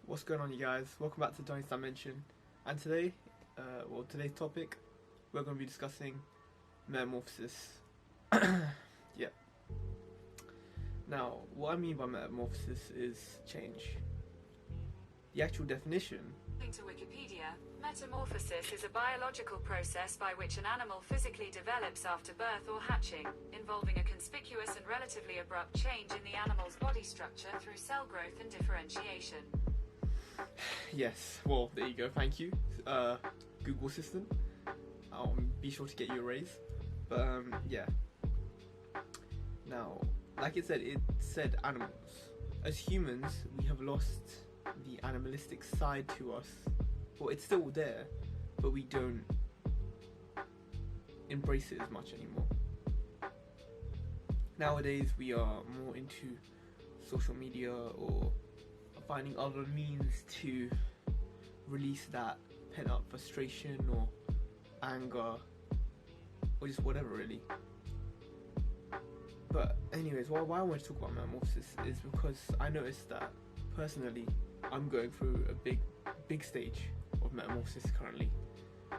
What's going on, you guys? Welcome back to Johnny's Dimension. And today, today's topic, we're going to be discussing metamorphosis. Yeah. Now, what I mean by metamorphosis is change. The actual definition. According to Wikipedia, metamorphosis is a biological process by which an animal physically develops after birth or hatching, involving a conspicuous and relatively abrupt change in the animal's body structure through cell growth and differentiation. Yes, well, there you go, thank you, Google Assistant. I'll be sure to get you a raise. But, yeah. Now, like it said animals. As humans, we have lost the animalistic side to us. Well, it's still there, but we don't embrace it as much anymore. Nowadays, we are more into social media or finding other means to release that pent-up frustration or anger or just whatever, really. But anyways, why I want to talk about metamorphosis is because I noticed that personally I'm going through a big stage of metamorphosis currently.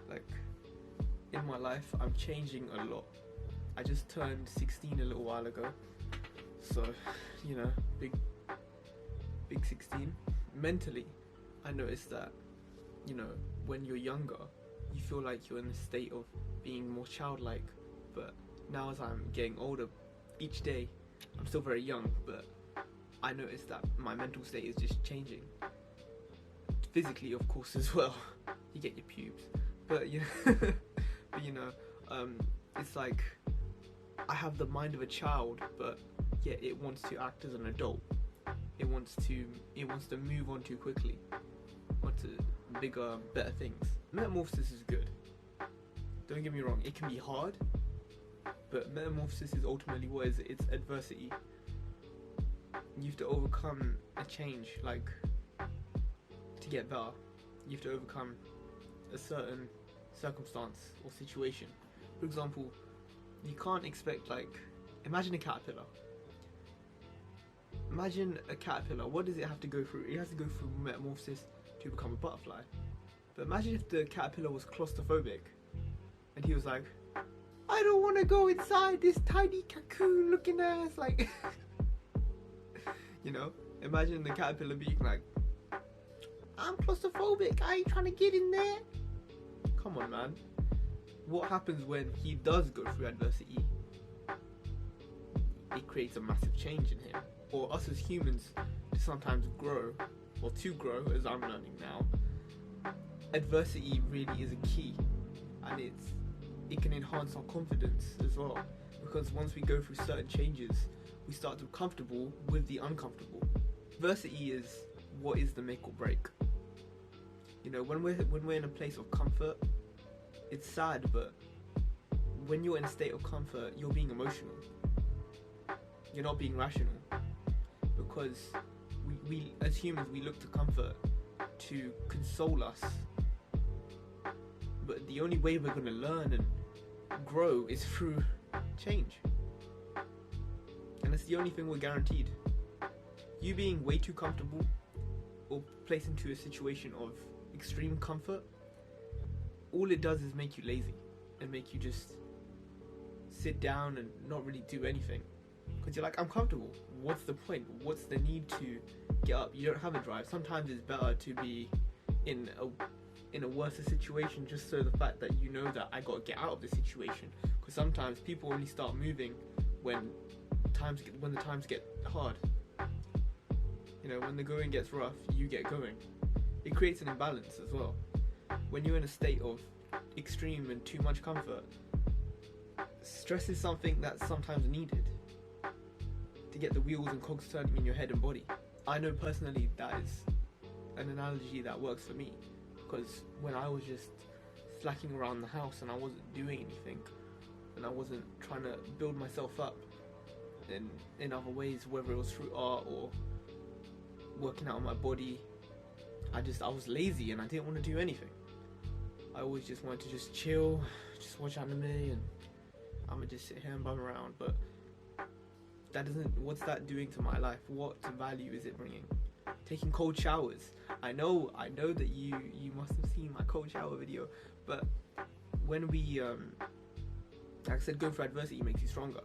Like, in my life I'm changing a lot. I just turned 16 a little while ago, so you know, big 16. Mentally, I noticed that, you know, when you're younger, you feel like you're in a state of being more childlike, but now as I'm getting older, each day, I'm still very young, but I noticed that my mental state is just changing. Physically, of course, as well. You get your pubes, but you know, it's like I have the mind of a child, but yet it wants to act as an adult. It wants to move on too quickly, onto bigger, better things. Metamorphosis is good. Don't get me wrong, it can be hard, but metamorphosis is ultimately what is it? It's adversity. You have to overcome a change, like, to get better. You have to overcome a certain circumstance or situation. For example, you can't expect, like, imagine a caterpillar. Imagine a caterpillar, what does it have to go through? It has to go through metamorphosis to become a butterfly. But imagine if the caterpillar was claustrophobic and he was like, I don't want to go inside this tiny cocoon looking ass, like, you know, imagine the caterpillar being like, I'm claustrophobic, I ain't trying to get in there. Come on, man. What happens when he does go through adversity? It creates a massive change in him. Or us as humans to sometimes grow, or to grow, as I'm learning now. Adversity really is a key, and it can enhance our confidence as well, because once we go through certain changes, we start to be comfortable with the uncomfortable. Adversity is what is the make or break. You know, when we're in a place of comfort, it's sad, but when you're in a state of comfort, you're being emotional. You're not being rational. Because we as humans, we look to comfort to console us, but the only way we're going to learn and grow is through change, and that's the only thing we're guaranteed. You being way too comfortable or placed into a situation of extreme comfort, all it does is make you lazy and make you just sit down and not really do anything. Because you're like, I'm comfortable. What's the point? What's the need to get up? You don't have a drive. Sometimes it's better to be in a worse situation, just so the fact that you know that I got to get out of the situation. Because sometimes people only start moving when the times get hard. You know, when the going gets rough, you get going. It creates an imbalance as well. When you're in a state of extreme and too much comfort, stress is something that's sometimes needed to get the wheels and cogs turning in your head and body. I know personally that is an analogy that works for me, because when I was just slacking around the house and I wasn't doing anything and I wasn't trying to build myself up in other ways, whether it was through art or working out on my body, I was lazy and I didn't want to do anything. I always just wanted to just chill, just watch anime, and I'm gonna just sit here and bum around. But what's that doing to my life? What value is it bringing? taking cold showers. I know that you must have seen my cold shower video, but when we like I said, going through adversity makes you stronger.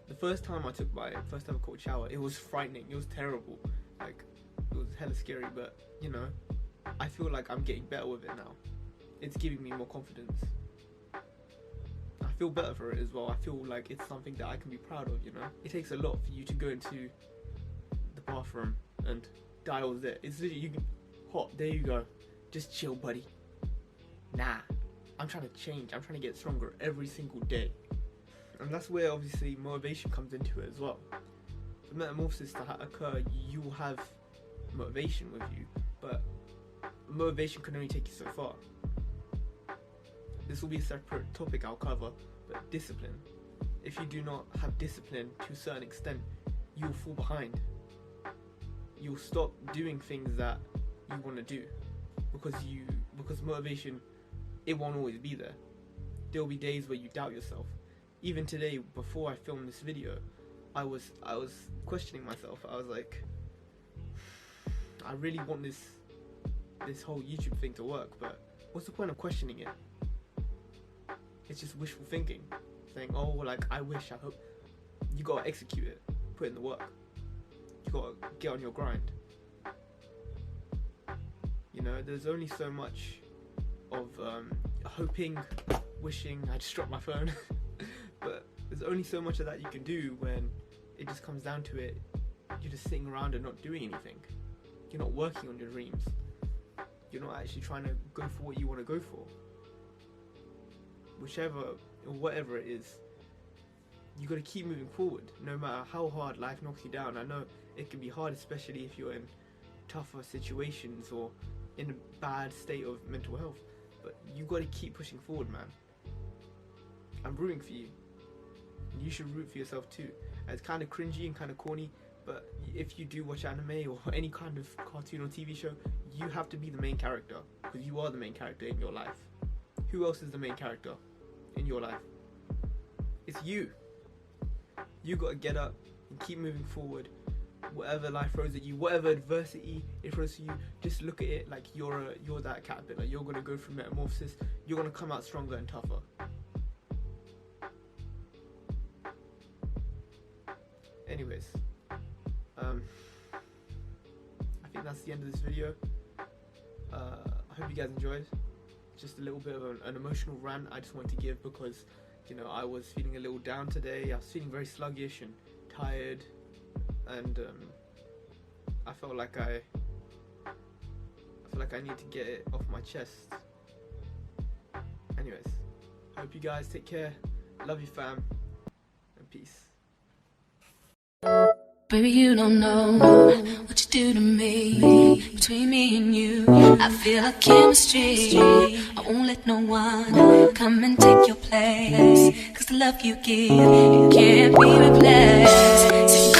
The first time I took my first ever cold shower, it was frightening. It was terrible. Like, it was hella scary, but you know, I feel like I'm getting better with it now. It's giving me more confidence. I feel better for it as well. I feel like it's something that I can be proud of, you know? It takes a lot for you to go into the bathroom and dials it. It's literally, you can, hot, there you go. Just chill, buddy. Nah, I'm trying to change. I'm trying to get stronger every single day. And that's where obviously motivation comes into it as well. For metamorphosis to occur, you will have motivation with you, but motivation can only take you so far. This will be a separate topic I'll cover, but discipline. If you do not have discipline to a certain extent, you'll fall behind. You'll stop doing things that you want to do because motivation, it won't always be there. There'll be days where you doubt yourself. Even today, before I filmed this video, I was questioning myself. I was like, I really want this whole YouTube thing to work, but what's the point of questioning it? It's just wishful thinking, saying, oh, like, I wish, I hope. You gotta execute it, put in the work. You gotta get on your grind. You know, there's only so much of hoping, wishing. I just dropped my phone. But there's only so much of that you can do when it just comes down to it. You're just sitting around and not doing anything. You're not working on your dreams. You're not actually trying to go for what you want to go for. Whichever or whatever it is, you got to keep moving forward, no matter how hard life knocks you down. I know it can be hard, especially if you're in tougher situations or in a bad state of mental health. But you got to keep pushing forward, man. I'm rooting for you. You should root for yourself too. It's kind of cringy and kind of corny, but if you do watch anime or any kind of cartoon or TV show, you have to be the main character, because you are the main character in your life. Who else is the main character in your life? It's you. You got to get up and keep moving forward. Whatever life throws at you, whatever adversity it throws at you, just look at it like you're that caterpillar. You're going to go through metamorphosis. You're going to come out stronger and tougher. Anyways, I think that's the end of this video. I hope you guys enjoyed. Just a little bit of an emotional rant I just wanted to give, because you know, I was feeling a little down today. I was feeling very sluggish and tired, and I felt like I need to get it off my chest. Anyways, hope you guys take care. Love you, fam, and peace. Baby, you don't know what you do to me. Between me and you, I feel like chemistry. I won't let no one come and take your place, 'cause the love you give, it can't be replaced.